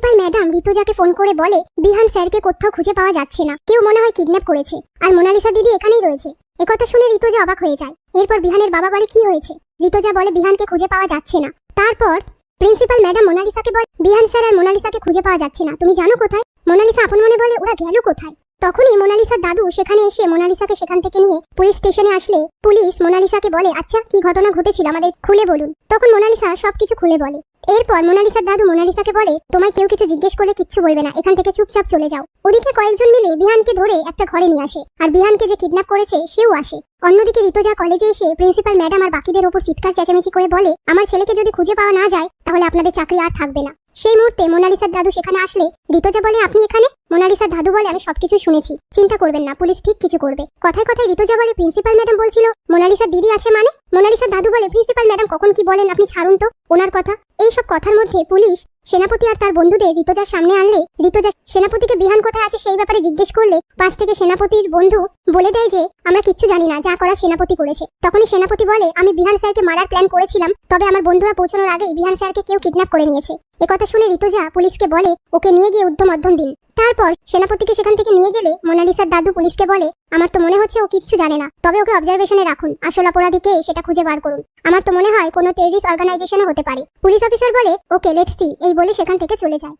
Principal madam ঋতুজাকে phone করে বলে বিহান স্যারকে কোথাও খুঁজে পাওয়া যাচ্ছে না, কেউ মনে হয় কিডন্যাপ করেছে, আর মোনালিসা দিদি এখানেই রয়েছে। একথা শুনে ঋতুজা অবাক হয়ে যায়। এরপর বিহানের বাবা বলে কি হয়েছে। ঋতুজা বলে বিহানকে খুঁজে পাওয়া যাচ্ছে না। তারপর প্রিন্সিপাল ম্যাডাম মোনালিসাকে বলে বিহান স্যার আর মোনালিসাকে খুঁজে পাওয়া যাচ্ছে না, তুমি জানো কোথায়? মোনালিসা আপন মনে বলে ওরা গেল কোথায়। তখনই মোনালিসার দাদু সেখানে এসে মোনালিসাকে সেখান থেকে নিয়ে পুলিশ স্টেশনে আসলে পুলিশ মোনালিসাকে বলে আচ্ছা কি ঘটনা ঘটেছিল আমাদের খুলে বলুন। তখন মোনালিসা সবকিছু খুলে বলে। এরপর মোনালিসার দাদু মোনালিসাকে বলে তোমায় কেউ কিছু জিজ্ঞেস করলে কিচ্ছু বলবে না, এখান থেকে চুপচাপ চলে যাও। ওদিকে কয়েকজন মিলে বিহানকে ধরে একটা ঘরে নিয়ে আসে, আর বিহানকে যে কিডন্যাপ করেছে সেও আসে। অন্যদিকে ঋতুজা কলেজে এসে প্রিন্সিপাল ম্যাডাম আর বাকিদের ওপর চিৎকার চেঁচামেচি করে বলে আমার ছেলেকে যদি খুঁজে পাওয়া না যায় তাহলে আপনাদের চাকরি আর থাকবে না। সেই মুহূর্তে মোনালিসার দাদু সেখানে আসলে ঋতুজা বলে আপনি এখানে? মোনালিসার দাদু বলে আমি সবকিছু শুনেছি, চিন্তা করবেন না, পুলিশ ঠিক কিছু করবে। কথায় কথায় ঋতুজা বলে প্রিন্সিপাল ম্যাডাম বলছিল মোনালিসার দিদি আছে মানে? মোনালিসার দাদু বলে প্রিন্সিপাল ম্যাডাম কখন কি বলেন আপনি ছাড়ুন তো ওনার কথা। এইসব কথার মধ্যে পুলিশ সেনাপতি আর তার বন্ধুদের ঋতুজার সামনে আনলে ঋতুজা সেনাপতিকে বিহান কোথায় আছে সেই ব্যাপারে জিজ্ঞেস করলে পাশ থেকে সেনাপতির বন্ধু বলে দেয় যে আমরা কিচ্ছু জানি না, যা করা সেনাপতি করেছে। তখনই সেনাপতি বলে আমি বিহান স্যারকে মারার প্ল্যান করেছিলাম, তবে আমার বন্ধুরা পৌঁছানোর আগেই বিহান স্যারকে কেউ কিডন্যাপ করে নিয়েছে। একথা শুনে ঋতুজা পুলিশকে বলে ওকে নিয়ে গিয়ে উদ্ধম দিন। তারপর সেনাপতিকে সেখান থেকে নিয়ে গেলে মোনালিসার দাদু পুলিশকে বলে আমার তো মনে হচ্ছে ও কিচ্ছু জানে না, তবে ওকে অবজারভেশনে রাখুন, আসল অপরাধী কে সেটা খুঁজে বার করুন। আমার তো মনে হয় কোনো টেররিস্ট অর্গানাইজেশনও হতে পারে। পুলিশ অফিসার বলে ওকে লেটস সি, এই বলে সেখান থেকে চলে যায়।